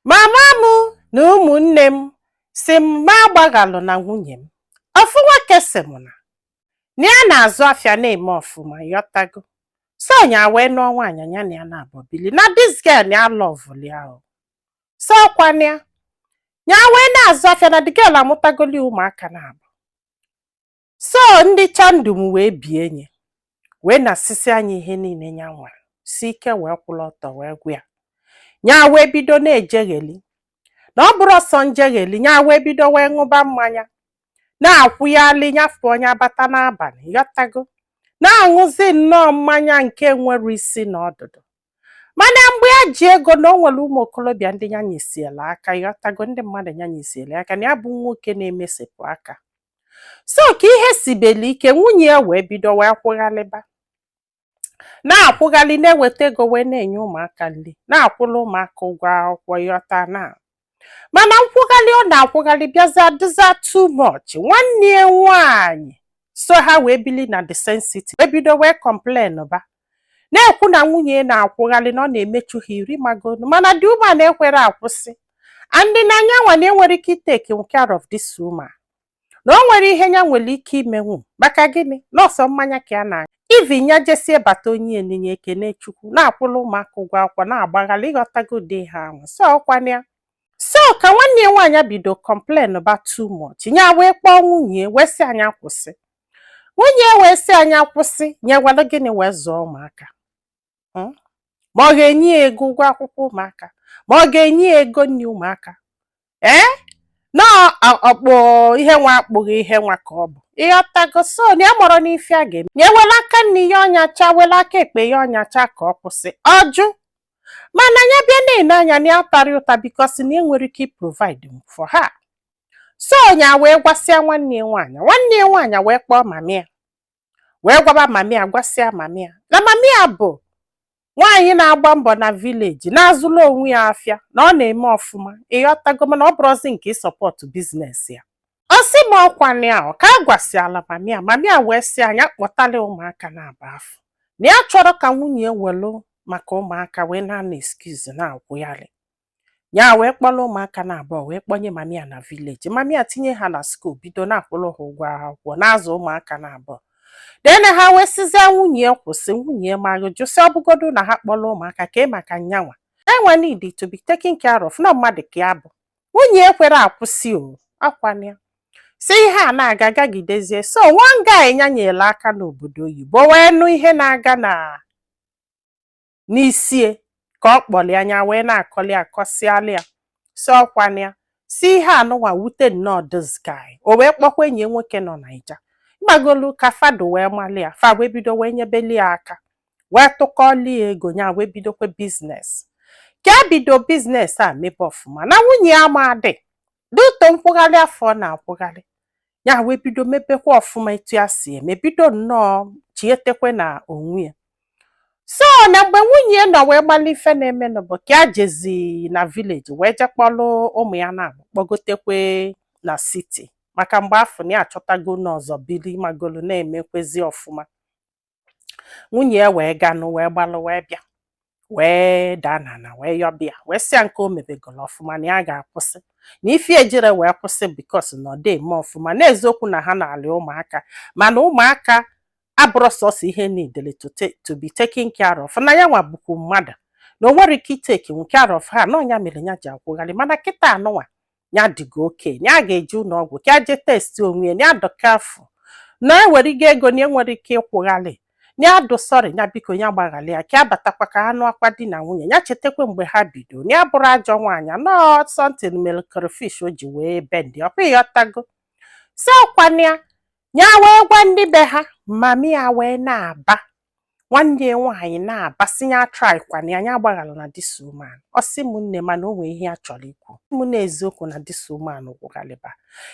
Mama m na ụmụnne m si m ma gbaghalụ na nwunye m. Ofu nwoke sị m na ya na-azụ afịa na-eme ọfụma yọtago. So nya wee nụọ nwaanyị ya na ya na-abọ bili na this girl ya lọvụli ahụ. So kwana ya wee na-azụ afịa na the girl amụtagoli ụmụaka na-abụ. So ndị chandum wee bie nye wee na-asịsị anyị ihe niile ya nwere si ike wee kwụrụ ọtọ wee gwa ya. Nya wee bido na-ejegheli na ọ bụrụ ọsọ njegheli nya wee bido wee ṅụba mmanya na-akwụyali nyafụ onye abata n'abalị yọtago na-aṅụzi nnọọ mmanya nke nwere isi na ọdụdụ. Mana mgbe ya ji ego na o nwere ụmụ okorobịa ndị ya nyesiela aka yọtago ndị mmadụ ya nyesiela aka na ya bụ nwoke na-emesepụ aka. So ka ihe sibeli ike nwunye ya wee bido wee kwụghalịba na-akwụghalị na-eweta ego wee na-enye ụmụaka nri na-akwụla ụmụaka ụgwọ akwụkwọ yọta na. Mana nkwụghalị ọ na-akwụghalị bịazi adịza too much. Nwanne ya nwaanyị so ha wee bili na the same city wee bido wee complain ba na-ekwu na nwunye na-akwụghalị na ọ na-emechu ha iri magonu mana the woman ekwere akwụsị andị na nyanwa na enwere ike iteke care of this woman na o nwere ihe nya nwere ike imenwu maka gịnị nọọsọ mmanya ka ya na ivi nya jesie bata onye eninye ekene chukwu na-akwụla ụmụaka ụgwọ akwụkwọ na-agbaghalị ịghọtago dị ha ahụ. So ọkwana so ka nwanne ya nwaanyị bido complain ba too much nya wee kpọọ nwunye wee sị anya kwụsị. Nwunye wee sị anya kwụsị nyewala gịnị wee zụọ ụmụaka. Ma ọ ga-enye ya ego ụgwọ akwụkwọ ụmụaka ma ọ ga-enye ya ego nri ụmụaka na ọkpụ ihe nwa akpụghị ihe nwa ka ọ bụ ịghọtago. So na ya mọrọ n'ife a ga-eme ya wela aka nne ya ọnyacha wela aka ekpe ya ọnyacha ka ọ kwụsị ọjụ. Mana ya bịa na-ene anya na ya tarị ụta because na enwere ike provide for her. So nya wee gwasịa nwanne ya nwaanyị wee kpọọ mami ya wee gwaba mami ya gwasịa mami ya na mami ya bụ nwaanyị na-agba mbọ na village na-azụla onwe ya afịa na ọ na-eme ọfụma ịghọtago mana ọ bụrụzi nke ịsọpọtụ biznes ya. Ọ sị m ọkwanị ahụ ka a gwasịala mami ya wee sị anya kpọtala ụmụaka na-aba afọ na ya chọrọ ka nwunye welu maka ụmụaka wee na excuse na-akwụghalị. Ya wee kpọrọ ụmụaka na-abụọ wee kpọnye mami ya na village. Mami ya tinye ha na school bido na-akwụrụ ha ụgwọ akwụkwọ na-azụ ụmụaka na-abụọ. Dene ha wee sizie nwunye kwụsị nwunye ma jụsị ọbụgodu na ha kpọrọ ụmụaka ka maka nyanwa enwe need to be taken care of na mmadụ ka ya bụ. Nwunye ekwere akwụsị o akwana si ihe a na-aga gagidezie. So one guy nyanyela aka n'obodo oyibo wee nụ ihe na-aga na n'isie ka ọ kpọrọ anya wee na-akọli akọsịalị ya. So ọkwana si ihe anụnwa wute nnọọ this guy o wee kpọkwa enyi nwoke nọ Naija magolu ka fado wee mali ya fa wee bido wee nyebeli ya aka wee tụkọli ego nya wee bidokwe biznes ka bido biznes a mebe ọfụma na nwunye amadị duto nkwụghalị afọ na-akwụghalị ya wee bido mebekwa ọfụma etu ya si eme bido nnọọ chietekwe na onwe ya. So na mgbe nwunye nọ wee gbalị ife na-eme n'ụbọ ka ya jezi na village wee jekpọlụ ụmụ ya na-abụ kpọgotekwe na city maka mgbe afọ na ya achọtago n'ọzọ bili magolu na-emekwezi ọfụma. Nwunye ya wee ganụ wee gbalụ wee bịa wee daa n'ala wee yọbịa wee sịa nke o mebegolo ọfụma na ya ga-akwụsị na ife ejire wee kwụsị because na ọ dị eme ọfụma na eziokwu na ha na-alị ụmụaka mana ụmụaka abụrụ sọsọ ihe niile to be taken care of na ya nwa bụkwu mmadụ na o nwere ike iteke care of ha na ọnya mere ya ji akwụghalị mana kịta anụnwa ya dịgo oke ya ga-eji ụlọ ọgwụ ka je testi onwe ya ya dọkafụ na ewerigo ego na enwere ike ịkwụghalị ya dụ sọrị ya biko ya gbaghalị ya ka ya batakwa ka anụ akwa di na nwunye ya chetakwa mgbe ha bido na ya bụrụ ajọ nwaanyị nọọ something mere crayfish o ji wee bend ọkwa ịghọtago. So ọkwana ya wee gwa ndị be ha mami ya wee na-aba nwanne ya nwaanyị na-abasị ya try kwana ya gbaghalụ na this woman. Ọ sị m nne mana o nwee ihe a chọrọ ikwu m na eziokwu na this woman gwụghalịba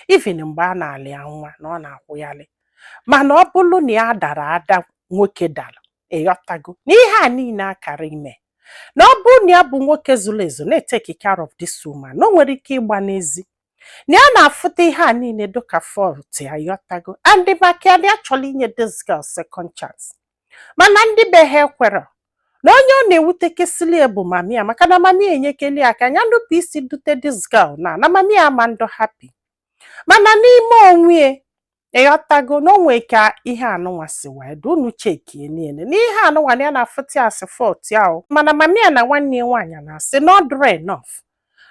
even mgbe a na-alị ya nwa na ọ na-akwụghalị mana ọ bụrụ na ya dara ada nwoke dara ịghọtago na ihe a niile akara ime na ọ bụrụ na ya bụ nwoke zuru ezu na-eteki care of this woman na o nwere ike ịgba n'ezi na ya na-afụta ihe a niile dịka fault ya ịghọtago and maka ya chọrọ inye this girl second chance mana ndị be ha ekwere na onye ọ na-ewutekesili ya bụ mami ya, maka na mami ya enyekeli aka anya nupụ isi dute this girl na mami ya ama ndụ happy. Mana n'ime onwe ịghọtago na onwe ka ihe anụnwa si wee dị unu chekie niile n'ihe anụnwa ya na-afụti asị fọt ya. Mana mami ya na nwanne ya nwaanyị na-asị na ọ dịrị enough,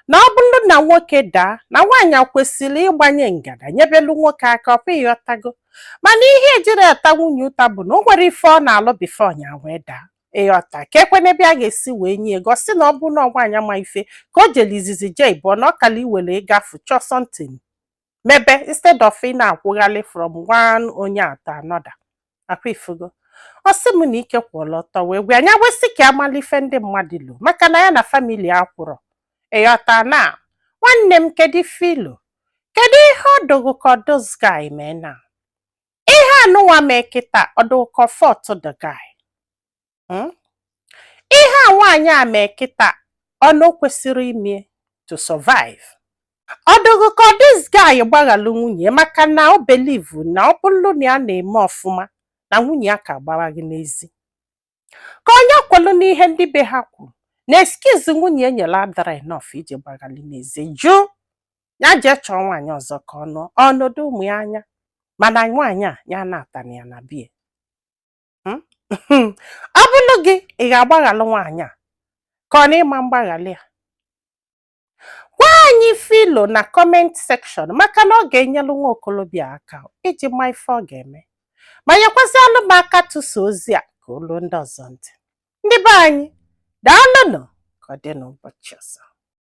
na ọ bụrụ na nwoke daa na nwaanyị kwesịrị ịgbanye ngada nyebelu nwoke aka, ọkwa ịghọtago. Mana ihe ejiri ata nwunye ụta bụ na o nwere ife ọ na-alụ bifo nya wee daa, ịghọta ka ekwene ebe a ga-esi wee nye gosi na ọ bụ na ọgwaanya ma ife ka o jere izizi je ịbụọ na ọkala iwere ịgafu chọọ something mebe instead of ị na-akwụghalị from one onye ata another. Akwa ifugo ọ sị m na ike kwụrụ ọtọ wee gwa anya wesị ka amala ife ndị mmadụ lo maka na ya na famili akwụrụ. Ịghọta na nwanne m kedu filo kedu ihe ọdụgụkọ those guy mee na ihe anụnwa mee kịta ọdụgụkọ fort the guy. Ihe a nwaanyị a mee kịta ọnụ kwesịrị ime to survive. Ọdụgụkọ this guy gbaghalụ nwunye maka na o believe na ọ bụrụ na ya na-eme ọfụma na nwunye ya ka gbara gị n'ezi, ka onye kwelu n'ihe ndị be ha kwuru na excuse nwunye enyela adara enough iji gbaghali n'ezi jụ ya jee chọọ nwaanyị ọzọ ka ọnọdụ ụmụ ya anya. Mana nwaanyị a ya na-atana ya na bie. Ọ bụrụ gị ị ga-agbaghalụ nwaanyị a ka ọ na ịma mgbaghali a? Gwa anyị filo na comment section maka na ọ ga-enyelu nwa okolobịa aka iji ma ife ọ ga-eme, ma nyekwazịalụ m aka tụsa ozi a ka olu ndị ọzọ ntị. Ndị be anyị daalụnụ ka ọ dị n'ụbọchị ọzọ.